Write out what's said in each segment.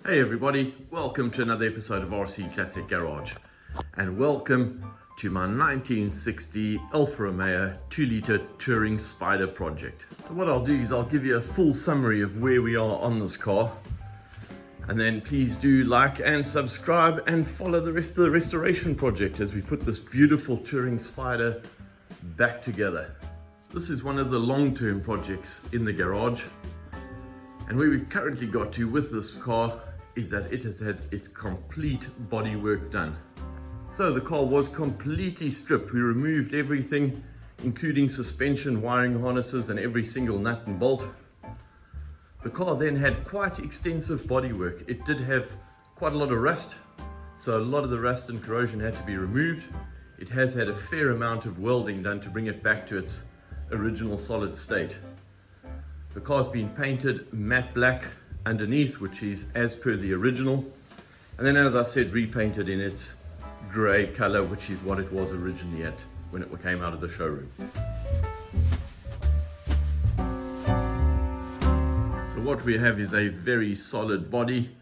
Hey everybody, welcome to another episode of RC Classic Garage, and welcome to my 1960 Alfa Romeo 2-litre Touring Spider project. So what I'll do is I'll give you a full summary of where we are on this car, and then please do like and subscribe and follow the rest of the restoration project as we put this beautiful Touring Spider back together. This is one of the long-term projects in the garage, and where we've currently got to with this car is that it has had its complete body work done. So the car was completely stripped. We removed everything, including suspension, wiring harnesses, and every single nut and bolt. The car then had quite extensive body work. It did have quite a lot of rust, so a lot of the rust and corrosion had to be removed. It has had a fair amount of welding done to bring it back to its original solid state. The car's been painted matte black underneath, which is as per the original, and then, as I said, repainted in its grey color, which is what it was originally at when it came out of the showroom. So what we have is a very solid body,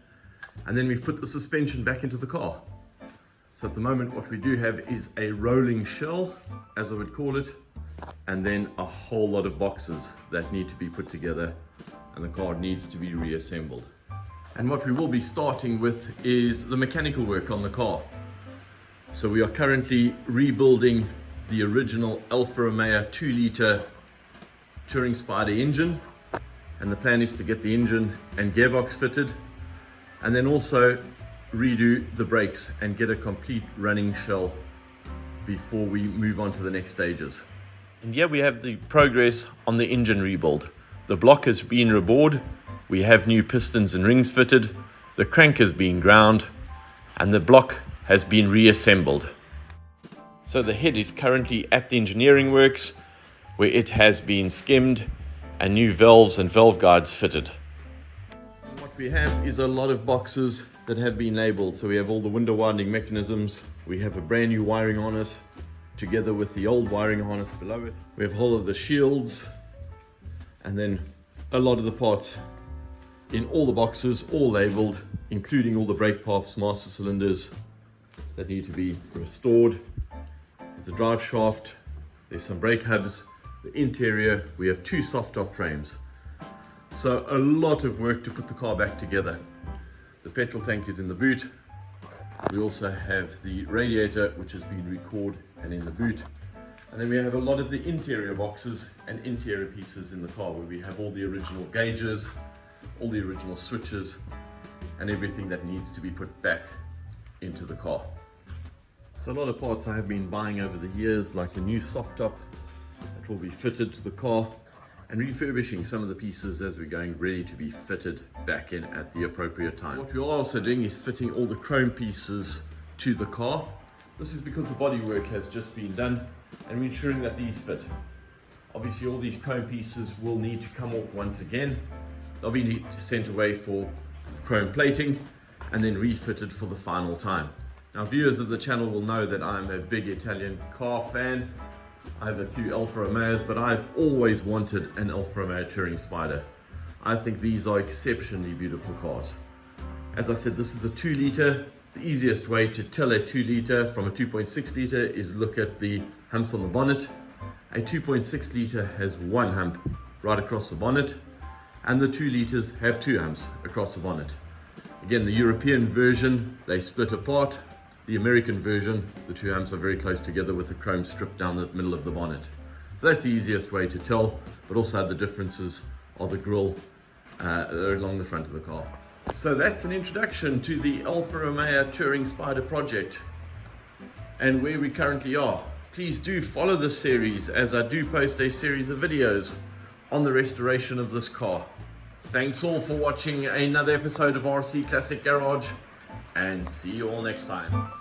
and then we've put the suspension back into the car. So at the moment what we do have is a rolling shell, as I would call it, and then a whole lot of boxes that need to be put together, and the car needs to be reassembled. And what we will be starting with is the mechanical work on the car. So we are currently rebuilding the original Alfa Romeo 2-litre Touring Spider engine, and the plan is to get the engine and gearbox fitted, and then also redo the brakes and get a complete running shell before we move on to the next stages. And here we have the progress on the engine rebuild. The block has been rebored, we have new pistons and rings fitted, the crank has been ground, and the block has been reassembled. So the head is currently at the engineering works, where it has been skimmed and new valves and valve guides fitted. And what we have is a lot of boxes that have been labeled. So we have all the window winding mechanisms, we have a brand new wiring harness together with the old wiring harness below it. We have all of the shields, and then a lot of the parts in all the boxes, all labeled, including all the brake pumps, master cylinders that need to be restored. There's a drive shaft, there's some brake hubs, the interior, we have two soft top frames. So a lot of work to put the car back together. The petrol tank is in the boot. We also have the radiator, which has been recored and in the boot. And then we have a lot of the interior boxes and interior pieces in the car, where we have all the original gauges, all the original switches, and everything that needs to be put back into the car. So a lot of parts I have been buying over the years, like a new soft top that will be fitted to the car, and refurbishing some of the pieces as we're going, ready to be fitted back in at the appropriate time. What we are also doing is fitting all the chrome pieces to the car. This is because the bodywork has just been done, and we're ensuring that these fit. Obviously all these chrome pieces will need to come off once again. They'll be sent away for chrome plating and then refitted for the final time. Now, viewers of the channel will know that I'm a big Italian car fan. I have a few Alfa Romeos, but I've always wanted an Alfa Romeo Touring Spider. I think these are exceptionally beautiful cars. As I said, this is a 2-litre. The easiest way to tell a 2-litre from a 2.6 litre is look at the humps on the bonnet. A 2.6 litre has one hump right across the bonnet, and the 2 litres have two humps across the bonnet. Again, the European version, they split apart. The American version, the two humps are very close together with a chrome strip down the middle of the bonnet. So that's the easiest way to tell, but also the differences are the grille along the front of the car. So that's an introduction to the Alfa Romeo Touring Spider project and where we currently are. Please do follow this series, as I do post a series of videos on the restoration of this car. Thanks all for watching another episode of RC Classic Garage, and see you all next time.